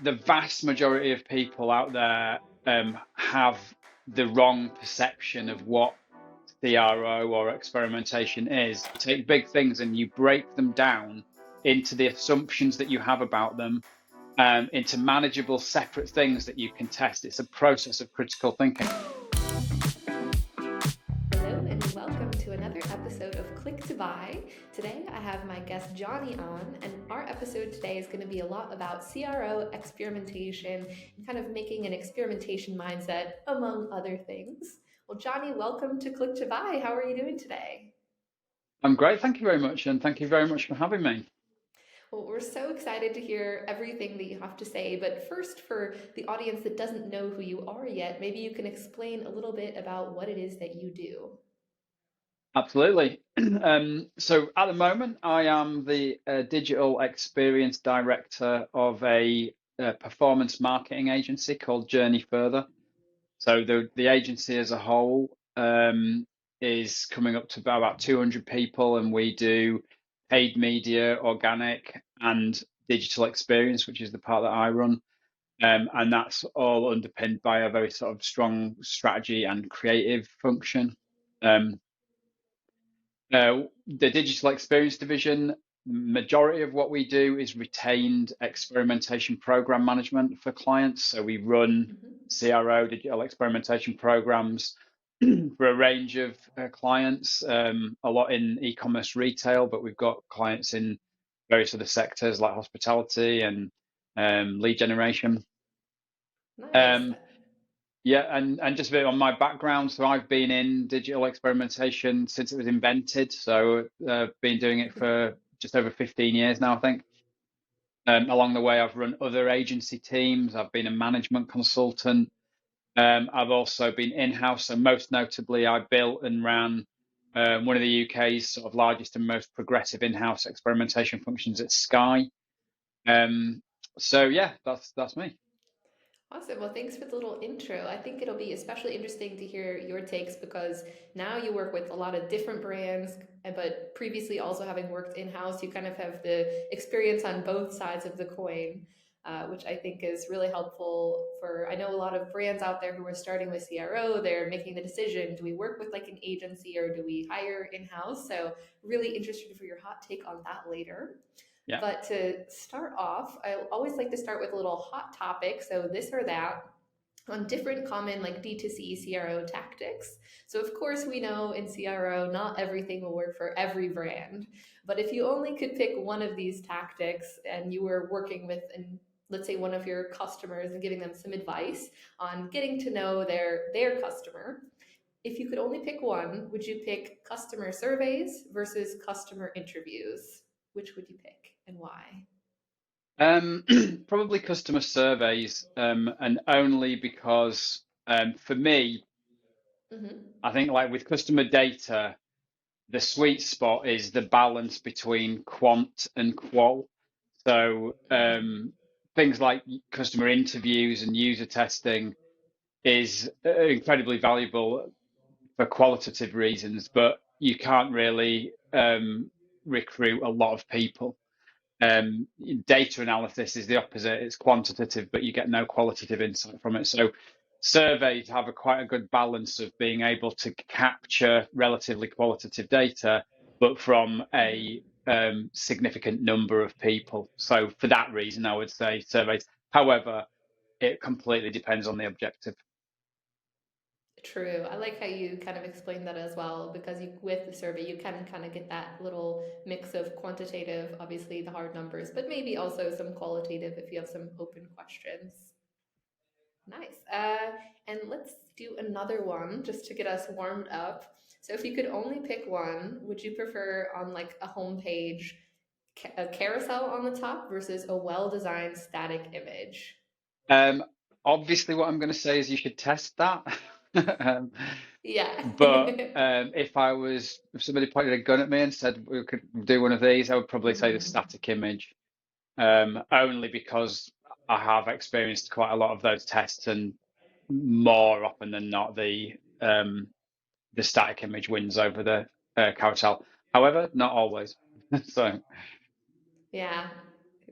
the vast majority of people out there have the wrong perception of what CRO or experimentation is. You take big things and you break them down into the assumptions that you have about them, into manageable separate things that you can test. It's a process of critical thinking. Hello and welcome to another episode of Click to Buy. Today I have my guest Jonny on, and our episode today is going to be a lot about CRO experimentation and kind of making an experimentation mindset, among other things. Well, Jonny, welcome to Click to Buy. How are you doing today? I'm great, thank you very much, and thank you very much for having me. Well, we're so excited to hear everything that you have to say. But first, for the audience that doesn't know who you are yet, maybe you can explain a little bit about what it is that you do. Absolutely. So at the moment, I am the digital experience director of a performance marketing agency called Journey Further. So the agency as a whole is coming up to about 200 people, and we do paid media, organic, and digital experience, which is the part that I run. And that's all underpinned by a very sort of strong strategy and creative function. Um, the digital experience division, majority of what we do is retained experimentation program management for clients. So we run Mhm. CRO digital experimentation programs for a range of clients, a lot in e-commerce retail, but we've got clients in various other sectors like hospitality and lead generation. Nice. Um, yeah, and just a bit on my background. So I've been in digital experimentation since it was invented. So been doing it for just over 15 years now, I think. Along the way, I've run other agency teams. I've been a management consultant. I've also been in-house. So most notably, I built and ran one of the UK's sort of largest and most progressive in-house experimentation functions at Sky. Um, so yeah, that's me. Awesome. Well, thanks for the little intro. I think it'll be especially interesting to hear your takes because now you work with a lot of different brands, but previously also having worked in-house, you kind of have the experience on both sides of the coin, which I think is really helpful for, I know a lot of brands out there who are starting with CRO, they're making the decision, do we work with like an agency or do we hire in-house? So really interested for your hot take on that later. Yeah. But to start off, I always like to start with a little hot topic. So, this or that on different common like D2C CRO tactics. So, of course, we know in CRO, not everything will work for every brand. But if you only could pick one of these tactics and you were working with an let's say one of your customers and giving them some advice on getting to know their customer, if you could only pick one, would you pick customer surveys versus customer interviews? Which would you pick and why? Um, Probably customer surveys, and only because for me, Mm-hmm. I think like with customer data, the sweet spot is the balance between quant and qual. So things like customer interviews and user testing is incredibly valuable for qualitative reasons, but you can't really recruit a lot of people. Um, Data analysis is the opposite. It's quantitative, but you get no qualitative insight from it. So surveys have quite a good balance of being able to capture relatively qualitative data, but from a Mm-hmm. significant number of people. So for that reason, I would say surveys. However, it completely depends on the objective. True. I like how you kind of explained that as well because you with the survey you can kind of get that little mix of quantitative, obviously the hard numbers, but maybe also some qualitative if you have some open questions. Nice. And let's do another one just to get us warmed up. So if you could only pick one, would you prefer on like a homepage a carousel on the top versus a well-designed static image? Um, Obviously, what I'm going to say is you should test that. um, Yeah. but if somebody pointed a gun at me and said we could do one of these, I would probably say the Mhm. static image, only because I have experienced quite a lot of those tests, and more often than not, the static image wins over the carousel. However, not always. So Yeah.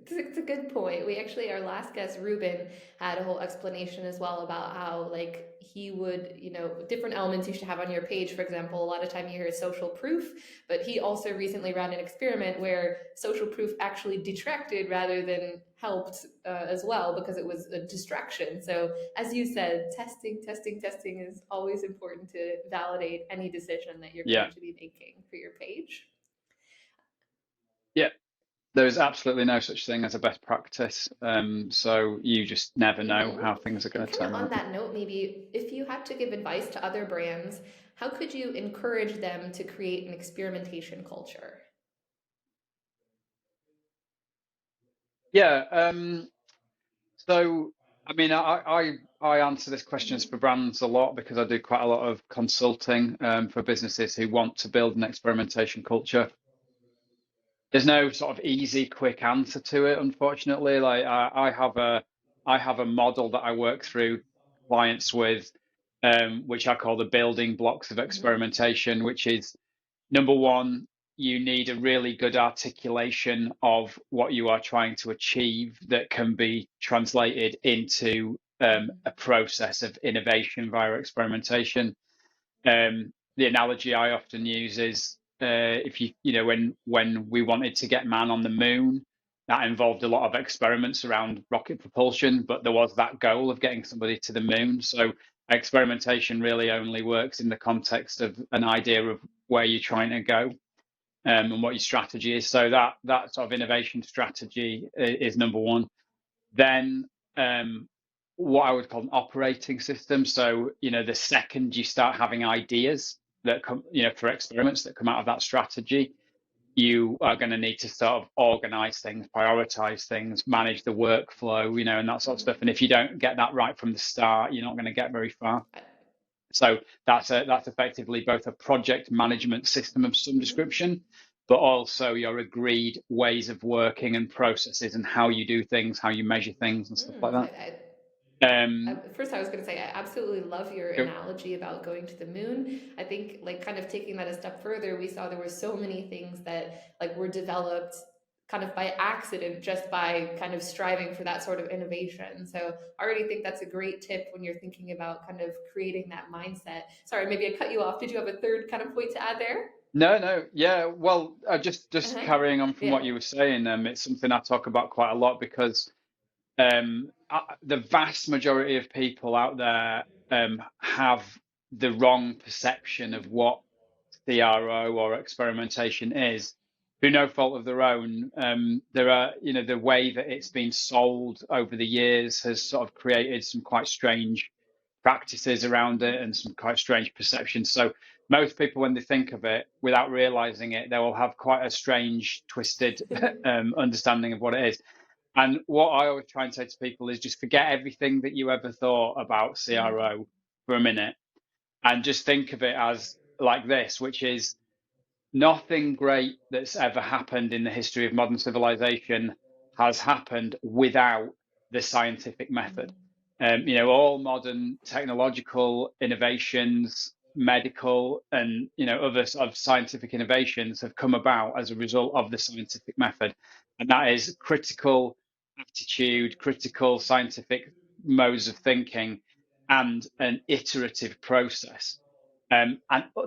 It's a good point. We actually, our last guest, Ruben, had a whole explanation as well about how, like, he would, different elements you should have on your page. For example, a lot of time you hear social proof, but he also recently ran an experiment where social proof actually detracted rather than helped as well because it was a distraction. So, as you said, testing, testing, testing is always important to validate any decision that you're Yeah, going to be making for your page. yeah. There is absolutely no such thing as a best practice. So you just never know Mm-hmm. how things are And going to kind of turn on out. that note, maybe if you had to give advice to other brands, how could you encourage them to create an experimentation culture? Yeah. So I mean, I answer this questions Mm-hmm. for brands a lot because I do quite a lot of consulting for businesses who want to build an experimentation culture. There's no sort of easy, quick answer to it, unfortunately. Like I have a model that I work through clients with, which I call the building blocks of Mm-hmm. experimentation, which is number one, you need a really good articulation of what you are trying to achieve that can be translated into a process of innovation via experimentation. The analogy I often use is if when we wanted to get man on the moon, that involved a lot of experiments around rocket propulsion, but there was that goal of getting somebody to the moon. So experimentation really only works in the context of an idea of where you're trying to go and what your strategy is. So that sort of innovation strategy is number one. Then what I would call an operating system. So, the second you start having ideas that come, for experiments that come out of that strategy, you are going to need to sort of organize things, prioritize things, manage the workflow, and that sort of stuff. Mm-hmm. And if you don't get that right from the start, you're not going to get very far. So that's effectively both a project management system of some Mm-hmm. description, but also your agreed ways of working and processes and how you do things, how you measure things and stuff like Mm, that. Um, first, I was going to say, I absolutely love your go- analogy about going to the moon. I think, like, kind of taking that a step further, we saw there were so many things that, like, were developed kind of by accident just by kind of striving for that sort of innovation. So I already think that's a great tip when you're thinking about kind of creating that mindset. Sorry, maybe I cut you off. Did you have a third kind of point to add there? no, no, yeah. Well, just Uh-huh. carrying on from Yeah. what you were saying, it's something I talk about quite a lot because the vast majority of people out there have the wrong perception of what CRO or experimentation is, through no fault of their own. There are, the way that it's been sold over the years has sort of created some quite strange practices around it and some quite strange perceptions. So most people, when they think of it, without realizing it, they will have quite a strange, twisted understanding of what it is. And what I always try and say to people is just forget everything that you ever thought about Mm-hmm. CRO for a minute and just think of it as like this, which is nothing great that's ever happened in the history of modern civilization has happened without the scientific method. Mm-hmm. All modern technological innovations, medical, and other sort of scientific innovations have come about as a result of the scientific method, and that is critical attitude, critical scientific modes of thinking, and an iterative process. And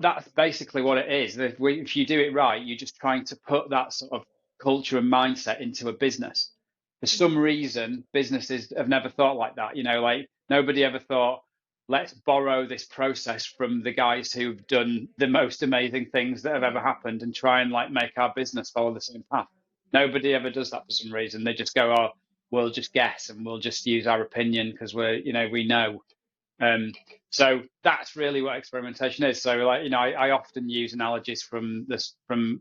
that's basically what it is. If you do it right, you're just trying to put that sort of culture and mindset into a business. For some Mm-hmm. reason, businesses have never thought like that. Like nobody ever thought, let's borrow this process from the guys who've done the most amazing things that have ever Mm-hmm. happened and try and like make our business follow the same path. Nobody ever does that for some reason. They just go, oh, we'll just guess and we'll just use our opinion because we know. Um, so that's really what experimentation is. So, like, I often use analogies from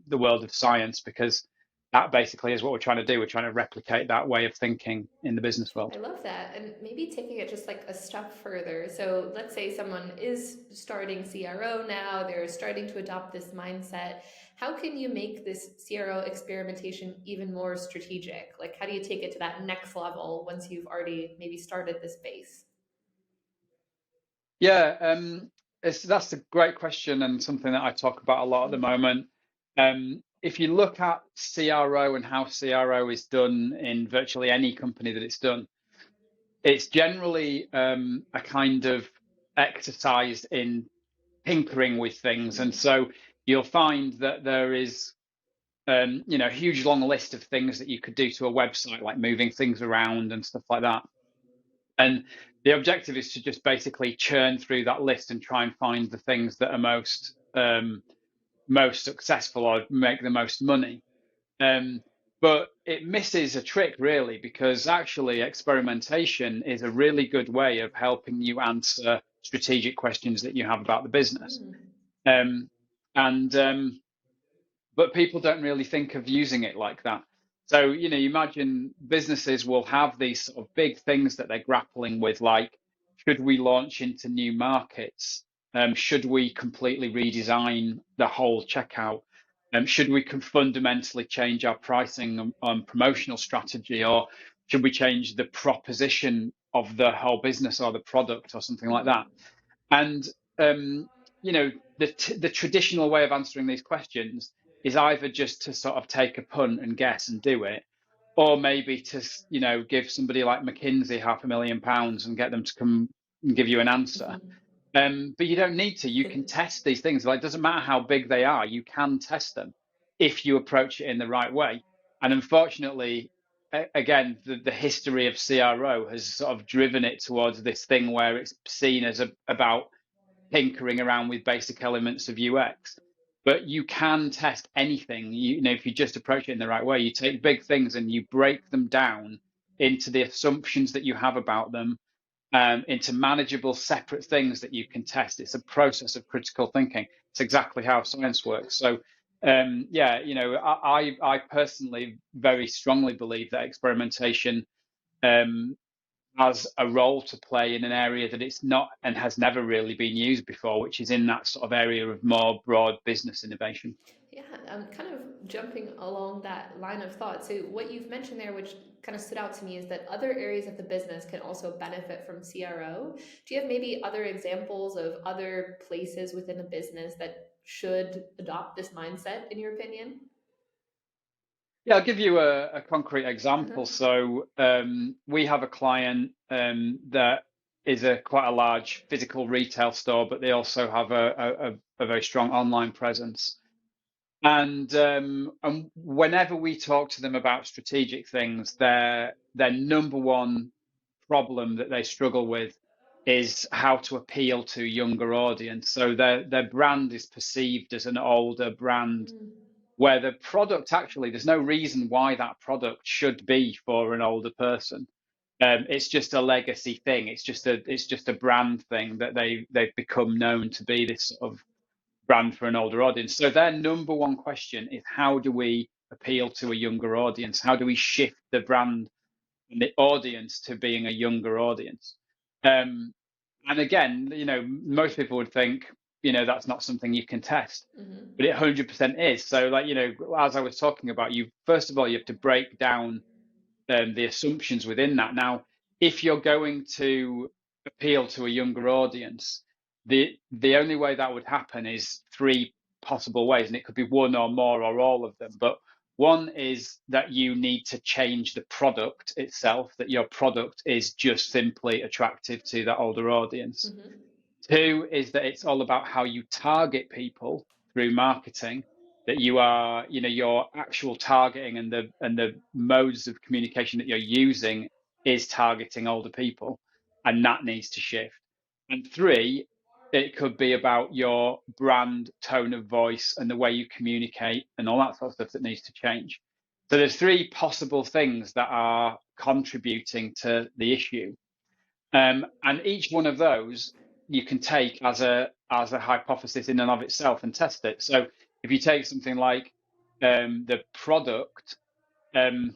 the world of science because that basically is what we're trying to do. We're trying to replicate that way of thinking in the business I world. love that. And maybe taking it just like a step further. So let's say someone is starting CRO now, they're starting to adopt this mindset. How can you make this CRO experimentation even more strategic? Like, how do you take it to that next level once you've already maybe started this base? Yeah, that's a great question and something that I talk about a lot at the Mm-hmm. moment. if you look at CRO and how CRO is done in virtually any company that it's done, it's generally a kind of exercise in tinkering with things. And Mm-hmm. so you'll find that there is a huge long list of things that you could do to a website, like moving things around and stuff like that. And the objective is to just basically churn through that list and try and find the things that are most successful or make the most money. Um, but it misses a trick really, because actually experimentation is a really good way of helping you answer strategic questions that you have about the business. Mm. Um, and But people don't really think of using it like that. So, you imagine businesses will have these sort of big things that they're grappling with, like, should we launch into new markets? Should we completely redesign the whole checkout? Should we fundamentally change our pricing and promotional strategy? Or should we change the proposition of the whole business or the product or something like Mm-hmm. that? And um, the traditional way of answering these questions is either just to sort of take a punt and guess and do it, or maybe to give somebody like McKinsey £500,000 and get them to come and give you an answer. Mm-hmm. But you don't need to. You can test these things. Like, it doesn't matter how big they are. You can test them if you approach it in the right way. And unfortunately, again, the history of CRO has sort of driven it towards this thing where it's seen as about tinkering around with basic elements of UX. But you can test anything. If you just approach it in the right way, you take big things and you break them down into the assumptions that you have about them, into manageable separate things that you can test. It's a process of critical thinking. It's exactly how science works. So, yeah, I personally very strongly believe that experimentation um, has a role to play in an area that it's not and has never really been used before, which is in that sort of area of more broad business innovation. Yeah, I'm kind of jumping along that line of thought. So, what you've mentioned there, which kind of stood out to me, is that other areas of the business can also benefit from CRO. Do you have maybe other examples of other places within a business that should adopt this mindset, in your opinion? Yeah, I'll give you a concrete Uh-huh. example. So we have a client that is a quite a large physical retail store, but they also have a very strong online presence. And whenever we talk to them about strategic things, their number one problem that they struggle with is how to appeal to younger audience. So their brand is perceived as an older brand, Mm. where the product actually, there's no reason why that product should be for an older person. It's just a legacy thing. It's just a brand thing that they've become known to be this sort of brand for an older audience. So their number one question is, how do we appeal to a younger audience? How do we shift the brand and the audience to being a younger audience? Um, and again, most people would think, that's not something you can test, Mm-hmm. but it 100% is. So, like, as I was talking about, you first of all, you have to break down the assumptions within that. Now, if you're going to appeal to a younger audience, the only way that would happen is three possible ways, and it could be one or more or all of them. But one is that you need to change the product itself, that your product is just simply attractive to that older audience. Mm-hmm. Two is that it's all about how you target people through marketing, that your actual targeting and the modes of communication that you're using is targeting older people, and that needs to shift. And three, it could be about your brand tone of voice and the way you communicate and all that sort of stuff that needs to change. So there's three possible things that are contributing to the issue. And each one of those you can take as a hypothesis in and of itself and test it. So if you take something like the product, um,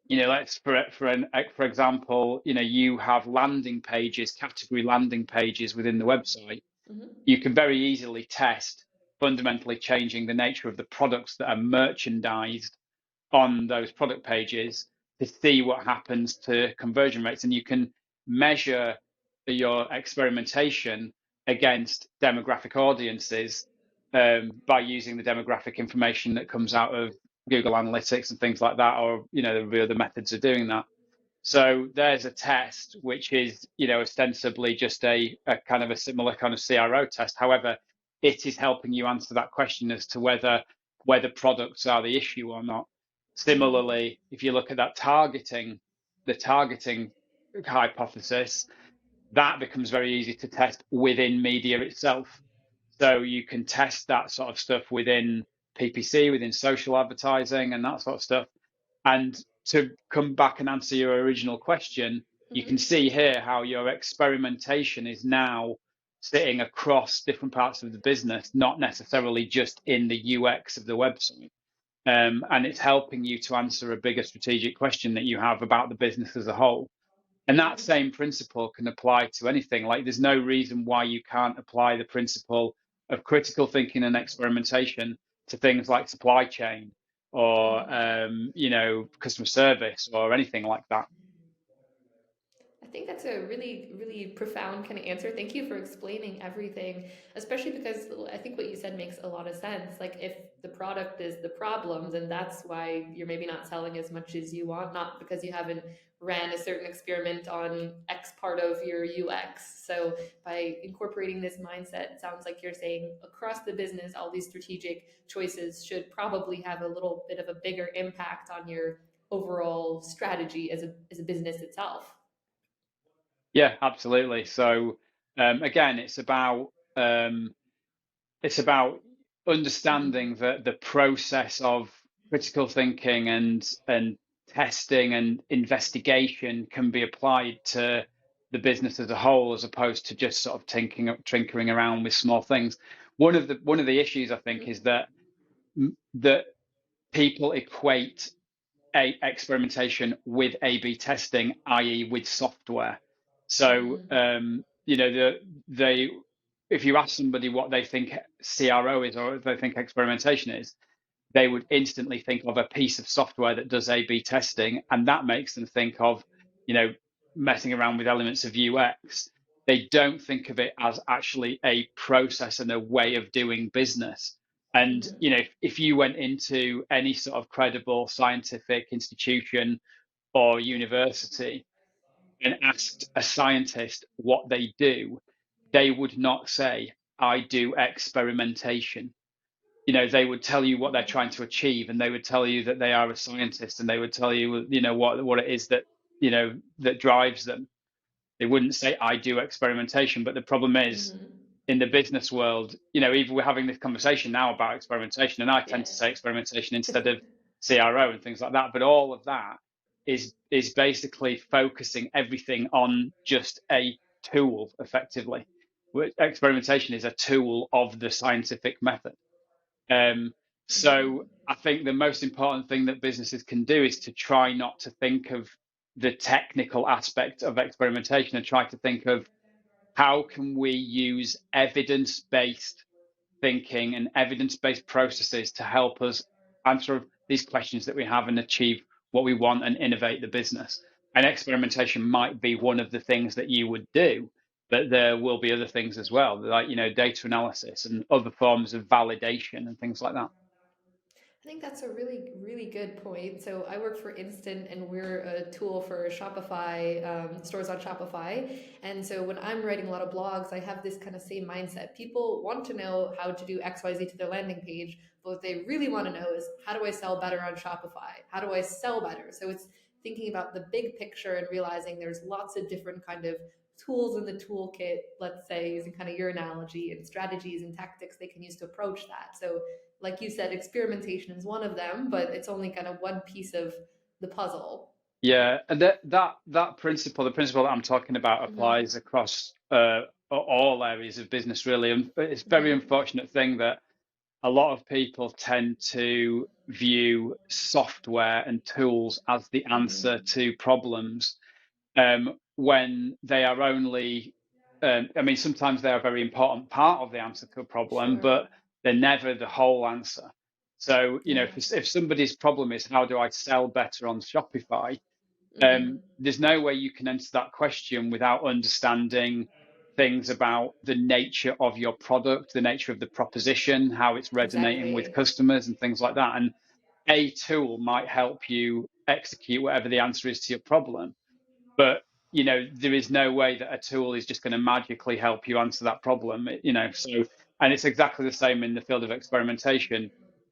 let's for example, you have landing pages, category landing pages within the website. Mm-hmm. You can very easily test fundamentally changing the nature of the products that are merchandised on those product pages to see what happens to conversion rates. And you can measure your experimentation against demographic audiences by using the demographic information that comes out of Google Analytics and things like that, or there will be other methods of doing that. So there's a test which is, ostensibly just a kind of a similar kind of CRO test. However, it is helping you answer that question as to whether products are the issue or not. Similarly, if you look at the targeting hypothesis, that becomes very easy to test within media itself. So you can test that sort of stuff within PPC, within social advertising, and that sort of stuff. And to come back and answer your original question, you can Mm-hmm. see here how your experimentation is now sitting across different parts of the business, not necessarily just in the UX of the website. And it's helping you to answer a bigger strategic question that you have about the business as a whole. And that Mm-hmm. same principle can apply to anything. Like there's no reason why you can't apply the principle of critical thinking and experimentation to things like supply chain or Mm-hmm. customer service or anything like that. I think that's a really, really profound kind of answer. Thank you for explaining everything, especially because I think what you said makes a lot of sense. Like, if the product is the problem, then that's why you're maybe not selling as much as you want, not because you haven't ran a certain experiment on X part of your UX. So, by incorporating this mindset, it sounds like you're saying across the business, all these strategic choices should probably have a little bit of a bigger impact on your overall strategy as a business itself. Yeah, absolutely. So again, it's about understanding Mm-hmm. the process of critical thinking and testing and investigation can be applied to the business as a whole, as opposed to just sort of tinkering around with small things. One of the issues I think is Mm-hmm. that people equate experimentation with A/B testing, i.e., with software. So, Mm-hmm. they if you ask somebody what they think CRO is or if they think experimentation is, they would instantly think of a piece of software that does A/B testing, and that makes them think of, you know, messing around with elements of UX. They don't think of it as actually a process and a way of doing business. And Mm-hmm. if you went into any sort of credible scientific institution or university and asked a scientist what they do, they would not say, "I do experimentation." They would tell you what they're trying to achieve, and they would tell you that they are a scientist, and they would tell you, what it is that drives them. They wouldn't say, "I do experimentation." But the problem is, Mm-hmm. in the business world, even we're having this conversation now about experimentation, and I tend to Yes. say experimentation instead of CRO and things like that. But all of that is basically focusing everything on just a tool, effectively. Experimentation is a tool of the scientific method. Um, so Mm-hmm. I think the most important thing that businesses can do is to try not to think of the technical aspect of experimentation and try to think of how can we use evidence-based thinking and evidence-based processes to help us answer these questions that we have and achieve what we want and innovate the business. And experimentation might be one of the things that you would do, but there will be other things as well, like data analysis and other forms of validation and things like that. I think that's a really, really good point. So I work for Instant, and we're a tool for Shopify, stores on Shopify. And so when I'm writing a lot of blogs, I have this kind of same mindset. People want to know how to do XYZ to their landing page, but what they really want to know is, how do I sell better on Shopify? How do I sell better? So it's thinking about the big picture and realizing there's lots of different kind of tools in the toolkit, let's say, using kind of your analogy, and strategies and tactics they can use to approach that. So like you said, experimentation is one of them, but it's only kind of one piece of the puzzle. Yeah, and that principle, the principle that I'm talking about, Mm-hmm. applies across all areas of business, really. And it's a very Mm-hmm. unfortunate thing that a lot of people tend to view software and tools as the answer Mm-hmm. to problems, when they are only, I mean, sometimes they're a very important part of the answer to a problem, Sure. but they're never the whole answer. So, Yeah. if somebody's problem is, how do I sell better on Shopify? Mm-hmm. There's no way you can answer that question without understanding things about the nature of your product, the nature of the proposition, how it's resonating with Exactly. customers and things like that. And a tool might help you execute whatever the answer is to your problem, but there is no way that a tool is just going to magically help you answer that problem. So, and it's exactly the same in the field of experimentation.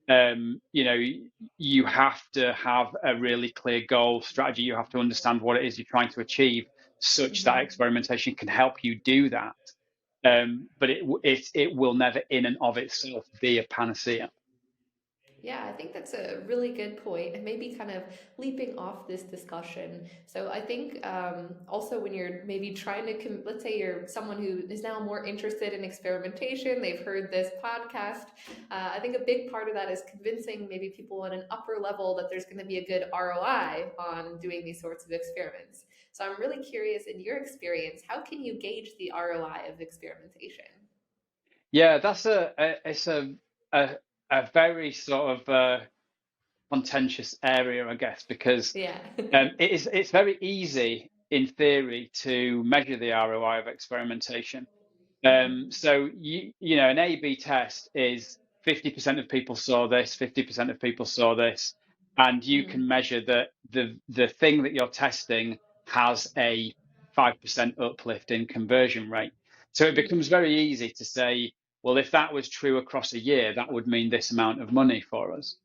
You have to have a really clear goal strategy. You have to understand what it is you're trying to achieve, such that Hmm. experimentation can help you do that. But it will never in and of itself be a panacea. Yeah, I think that's a really good point, and maybe kind of leaping off this discussion. So I think also when you're maybe trying to, let's say you're someone who is now more interested in experimentation, they've heard this podcast. I think a big part of that is convincing maybe people at an upper level that there's going to be a good ROI on doing these sorts of experiments. So I'm really curious, in your experience, how can you gauge the ROI of experimentation? Yeah, that's it's a a very sort of contentious area, I guess, because Yeah. it's very easy in theory to measure the ROI of experimentation. Hmm. So an A/B test is 50% of people saw this, 50% of people saw this, and you can Hmm. measure that the thing that you're testing has a 5% uplift in conversion rate. So it becomes Hmm. very easy to say, well, if that was true across a year, that would mean this amount of money for us.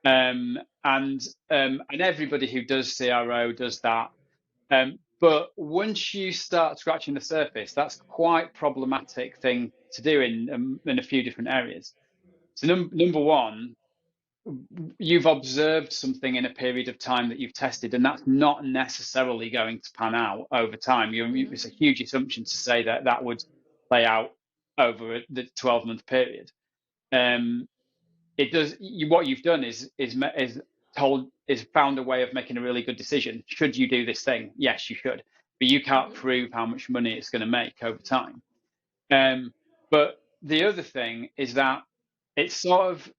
Um, and and everybody who does CRO does that. But once you start scratching the surface, that's quite problematic thing to do in a few different areas. So number one, you've observed something in a period of time that you've tested, and that's not necessarily going to pan out over time. It's a Hmm. huge assumption to say that that would play out over the 12-month period. Um, it does. What you've done is found a way of making a really good decision. Should you do this thing? Yes, you should, but you can't Hmm. prove how much money it's going to make over time. But the other thing is that it sort of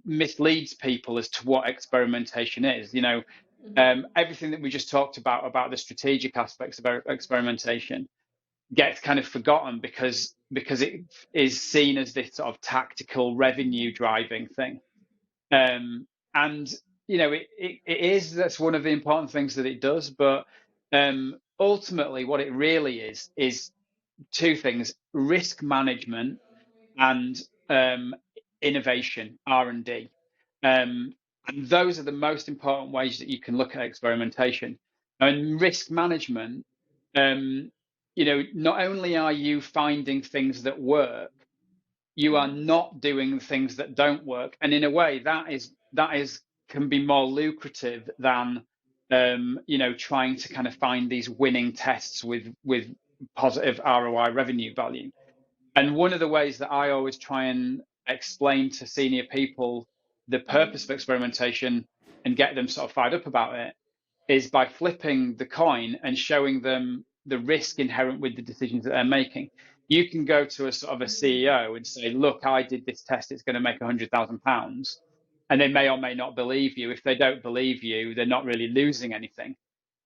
misleads people as to what experimentation is. Hmm. Everything that we just talked about the strategic aspects of experimentation gets kind of forgotten because it is seen as this sort of tactical revenue driving thing. And it is, that's one of the important things that it does, but ultimately what it really is two things: risk management and innovation, R&D. And those are the most important ways that you can look at experimentation. And risk management, um, not only are you finding things that work, you are Hmm. not doing things that don't work. And in a way, that is can be more lucrative than trying to kind of find these winning tests with positive ROI revenue value. And one of the ways that I always try and explain to senior people the purpose of Hmm. experimentation and get them sort of fired up about it is by flipping the coin and showing them the risk inherent with the decisions that they're making. You can go to a sort of a Hmm. CEO and say, look, I did this test, it's going to make £100,000. And they may or may not believe you. If they don't believe you, they're not really losing anything.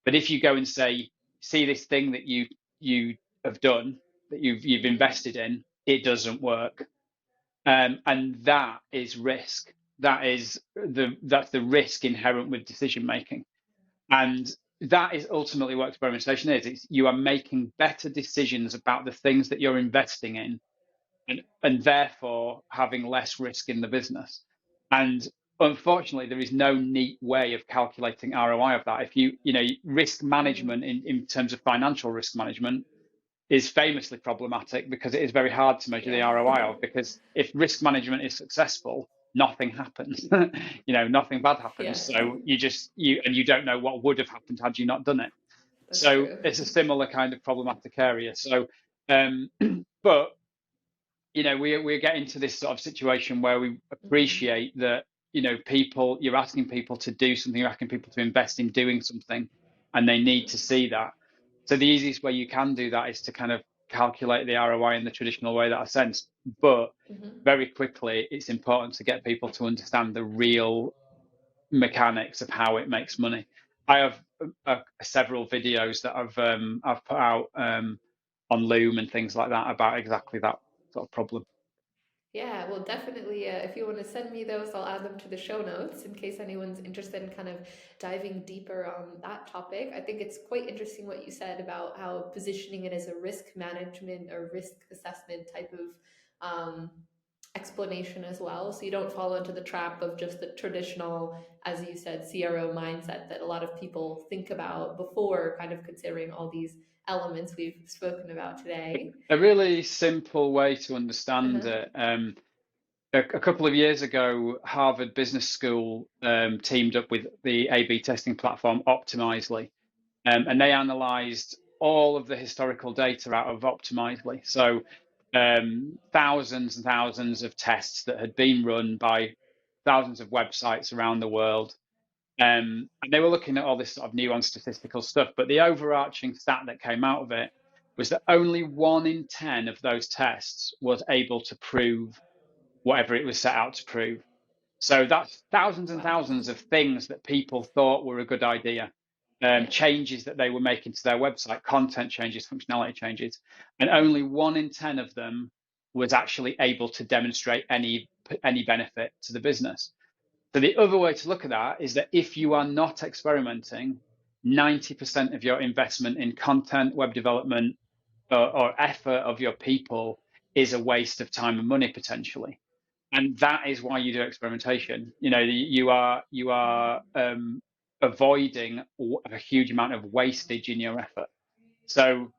But if you go and say, see this thing that you have done, that you've Hmm. invested in, it doesn't work. And that is risk. That's the risk inherent with decision making. And that is ultimately what experimentation is. You are making better decisions about the things that you're investing in, and therefore having less risk in the business. And unfortunately, there is no neat way of calculating ROI of that. If risk management Hmm. in terms of financial risk management is famously problematic because it is very hard to measure the Yeah. ROI of, because if risk management is successful, nothing happens. Nothing bad Yeah. happens. So you don't know what would have happened had you not done it. That's So true. it's a similar kind of problematic area. So um, but we're getting to this sort of situation where we Hmm. appreciate that you're asking people to do something, you're asking people to invest in doing something, and they need to Hmm. see that. So the easiest way you can do that is to kind of calculate the ROI in the traditional way that I sense. But Hmm. very quickly, it's important to get people to understand the real mechanics of how it makes money. I have several videos that I've put out. on Loom and things like that about exactly that sort of problem. Yeah, well, definitely. If you want to send me those, I'll add them to the show notes in case anyone's interested in kind of diving deeper on that topic. I think it's quite interesting what you said about how positioning it as a risk management or risk assessment type of um, explanation as well. So you don't fall into the trap of just the traditional, as you said, CRO mindset that a lot of people think about before kind of considering all these elements we've spoken about today. A really simple way to understand Uh-huh. it. A couple of years ago, Harvard Business School teamed up with the A/B testing platform Optimizely, and they analyzed all of the historical data out of Optimizely. So thousands and thousands of tests that had been run by thousands of websites around the world. And they were looking at all this sort of nuanced statistical stuff, but the overarching stat that came out of it was that only 1 in 10 of those tests was able to prove whatever it was set out to prove. So that's thousands and Wow. thousands of things that people thought were a good idea, Yeah. changes that they were making to their website, content changes, functionality changes, and only 1 in 10 of them was actually able to demonstrate any benefit to the business. So the other way to look at that is that if you are not experimenting, 90% of your investment in content, web development, or effort of your people is a waste of time and money potentially. And that is why you do experimentation. You are avoiding a huge amount of wastage in your effort. So,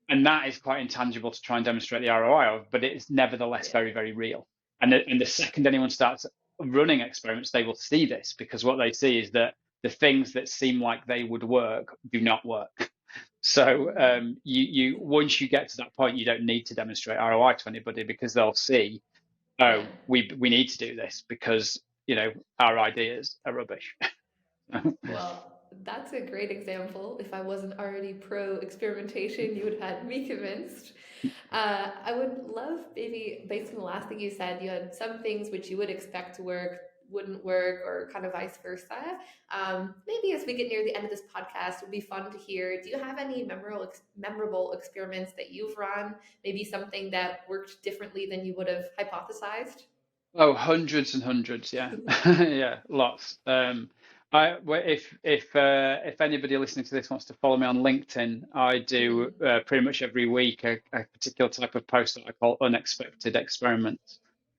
and that is quite intangible to try and demonstrate the ROI of, but it is nevertheless Yeah. very, very real. And the second anyone starts running experiments, they will see this, because what they see is that the things that seem like they would work do not work. So Mm-hmm. you once you get to that point, you don't need to demonstrate ROI to anybody, because they'll see, Yeah. oh, we need to do this because our ideas are rubbish. Well, that's a great example. If I wasn't already pro experimentation, you would have had me convinced. I would love, maybe based on the last thing you said, you had some things which you would expect to work wouldn't work, or kind of vice versa. Maybe as we get near the end of this podcast, it would be fun to hear. Do you have any memorable experiments that you've run? Maybe something that worked differently than you would have hypothesized? Oh, hundreds and hundreds, yeah, yeah, lots. If anybody listening to this wants to follow me on LinkedIn, I do Mm-hmm. pretty much every week a particular type of post that I call unexpected experiment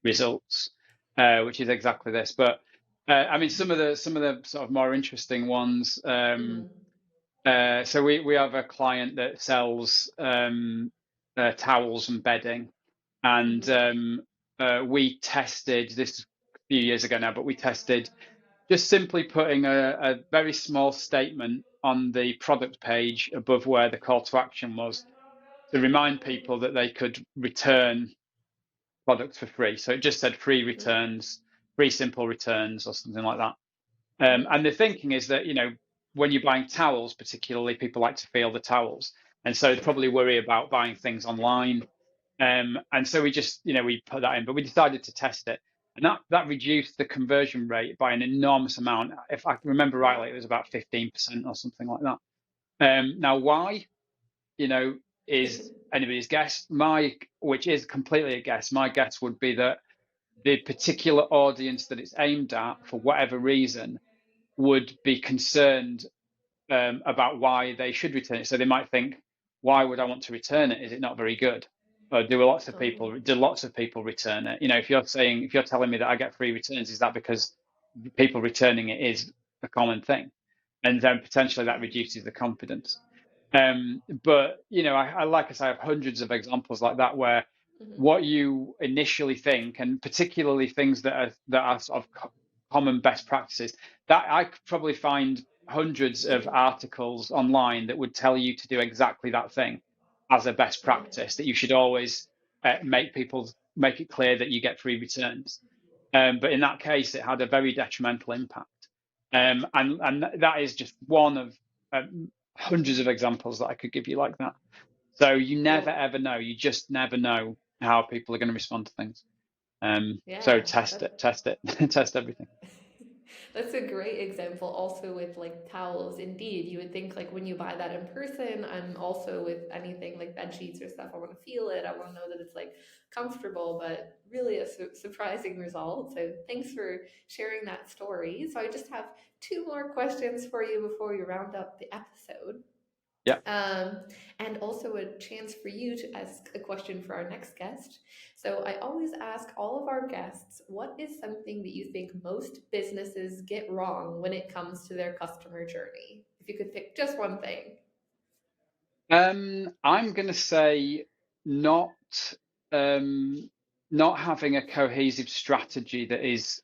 results, which is exactly this. But I mean, some of the sort of more interesting ones. Mm-hmm. So we have a client that sells towels and bedding, and Mm-hmm. we tested this a few years ago now, but we tested just simply putting a very small statement on the product page above where the call to action was, to remind people that they could return products for free. So it just said free returns, free simple returns, or something like that. Mm-hmm. And the thinking is that, when you're buying towels, particularly, people like to feel the towels. And so they probably worry about buying things online. And so we just, we put that in, but we decided to test it. And that reduced the conversion rate by an enormous amount. If I remember rightly, it was about 15% or something like that. Now, why, is anybody's guess. Which is completely a guess. My guess would be that the particular audience that it's aimed at, for whatever reason, would be concerned about why they should return it. So they might think, why would I want to return it? Is it not very good? Or Oh. do lots of people return it? If you're telling me that I get free returns, is that because people returning it is a common thing? And then potentially that reduces the confidence. But like I say, I have hundreds of examples like that, where Mm-hmm. what you initially think, and particularly things that are sort of common best practices, that I could probably find hundreds of articles online that would tell you to do exactly that thing as a best practice, that you should always make it clear that you get free returns. But in that case, it had a very detrimental impact. And that is just one of hundreds of examples that I could give you like that. So you never Well, ever know. You just never know how people are going to respond to things. So yeah, test it, test it, test everything. That's a great example also with like towels. Indeed, you would think like when you buy that in person, I'm also with anything like bed sheets or stuff, I want to feel it. I want to know that it's like comfortable, but really a surprising result. So thanks for sharing that story. So I just have two more questions for you before we round up the episode. Yeah. Um, and also a chance for you to ask a question for our next guest. So I always ask all of our guests, what is something that you think most businesses get wrong when it comes to their customer journey? If you could pick just one thing. I'm going to say not um, not having a cohesive strategy that is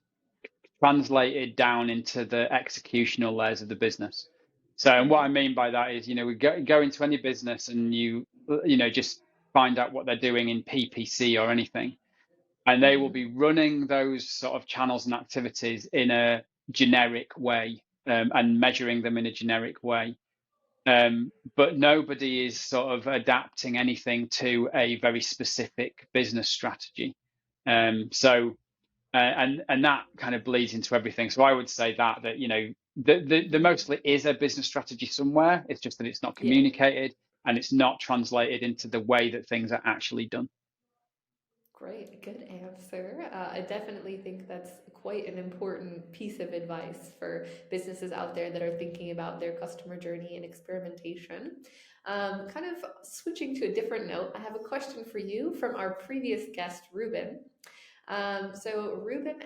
translated down into the executional layers of the business. So, and what I Mm-hmm. mean by that is, we go into any business and just find out what they're doing in PPC or anything, and they will Mm-hmm. be running those sort of channels and activities in a generic way, and measuring them in a generic way. But nobody is sort of adapting anything to a very specific business strategy. So and that kind of bleeds into everything. So I would say that there Mm-hmm. mostly is a business strategy somewhere. It's just that it's not Yeah. communicated and it's not translated into the way that things are actually done. Great, good answer. I definitely think that's quite an important piece of advice for businesses out there that are thinking about their customer journey and experimentation. Kind of switching to a different note, I have a question for you from our previous guest, Ruben. So Ruben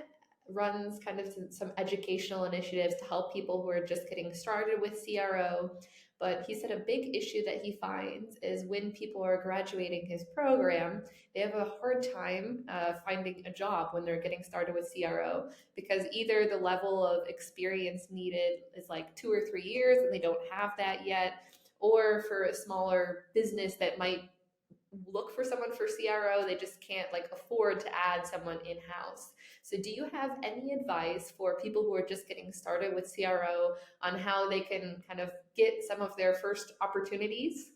runs kind of some educational initiatives to help people who are just getting started with CRO. But he said a big issue that he finds is when people are graduating his program, they have a hard time finding a job when they're getting started with CRO because either the level of experience needed is like 2 or 3 years and they don't have that yet, or for a smaller business that might look for someone for CRO, they just can't like afford to add someone in house. So, do you have any advice for people who are just getting started with CRO on how they can kind of get some of their first opportunities?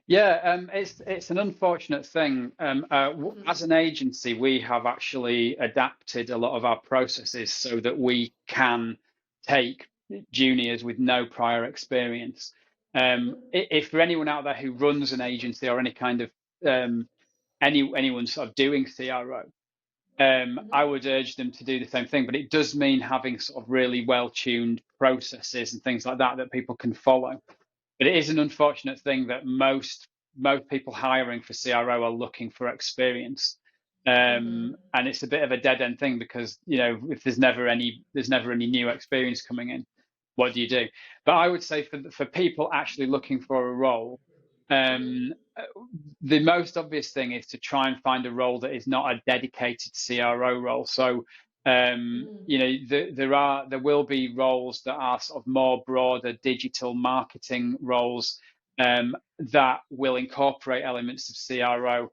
Yeah, it's an unfortunate thing. As Mm-hmm. an agency, we have actually adapted a lot of our processes so that we can take juniors with no prior experience. If for anyone out there who runs an agency or any kind of anyone sort of doing CRO, I Mm-hmm. would urge them to do the same thing. But it does mean having sort of really well-tuned processes and things like that that people can follow. But it is an unfortunate thing that most people hiring for CRO are looking for experience. Mm-hmm. And it's a bit of a dead end thing because if there's never any new experience coming in, what do you do? But I would say for people actually looking for a role, um, Mm-hmm. the most obvious thing is to try and find a role that is not a dedicated CRO role. So there will be roles that are sort of more broader digital marketing roles, that will incorporate elements of CRO,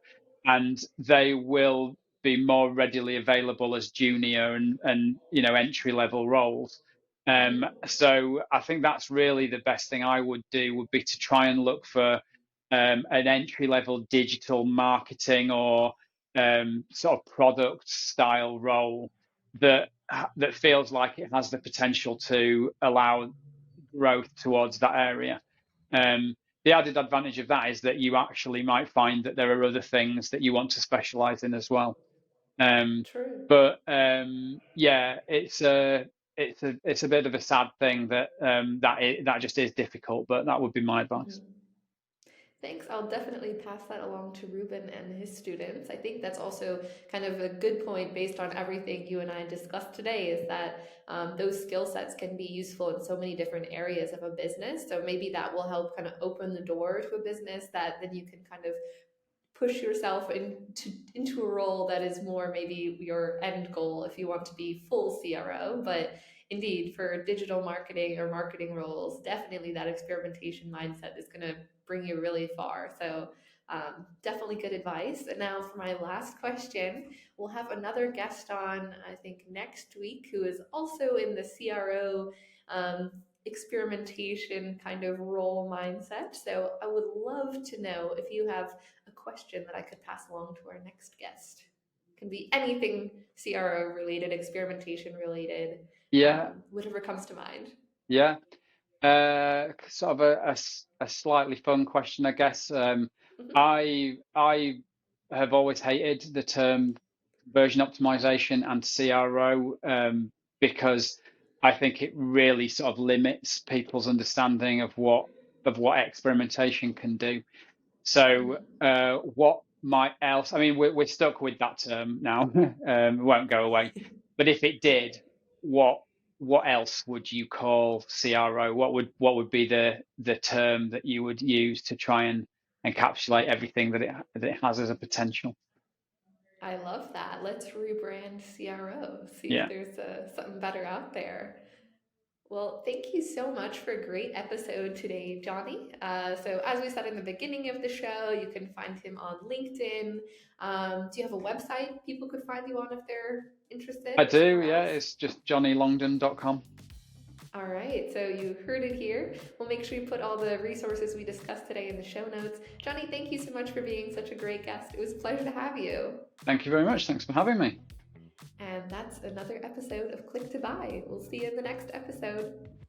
and they will be more readily available as junior and entry level roles. So I think that's really the best thing I would do would be to try and look for an entry level digital marketing or sort of product style role that feels like it has the potential to allow growth towards that area. Um, the added advantage of that is that you actually might find that there are other things that you want to specialize in as well. Um, True. but yeah, it's a bit of a sad thing that just is difficult. But that would be my advice. Mm-hmm. Thanks. I'll definitely pass that along to Ruben and his students. I think that's also kind of a good point based on everything you and I discussed today is that those skill sets can be useful in so many different areas of a business. So maybe that will help kind of open the door to a business that then you can kind of push yourself into a role that is more maybe your end goal if you want to be full CRO. But indeed, for digital marketing or marketing roles, definitely that experimentation mindset is going to bring you really far. So definitely good advice. And now for my last question, we'll have another guest on, I think, next week who is also in the CRO experimentation kind of role mindset. So I would love to know if you have a question that I could pass along to our next guest. It can be anything CRO related, experimentation related. Yeah, Whatever comes to mind. yeah. Sort of a slightly fun question, I guess. Hmm. I have always hated the term version optimization and CRO, because I think it really sort of limits people's understanding of what experimentation can do. So, Hmm. what might else? I mean, we're stuck with that term now. It won't go away. But if it did, what what else would you call CRO? What would be the term that you would use to try and encapsulate everything that it has as a potential? I love that. Let's rebrand CRO, see if Yeah, there's something better out there. Well, thank you so much for a great episode today, Jonny. So, as we said in the beginning of the show, you can find him on LinkedIn. Do you have a website people could find you on if they're interested, I or do. somewhere Yeah, else? it's just johnnylongden.com. All right, so you heard it here. We'll make sure you put all the resources we discussed today in the show notes. Jonny, thank you so much for being such a great guest. It was a pleasure to have you. Thank you very much. Thanks for having me. And that's another episode of Click to Buy. We'll see you in the next episode.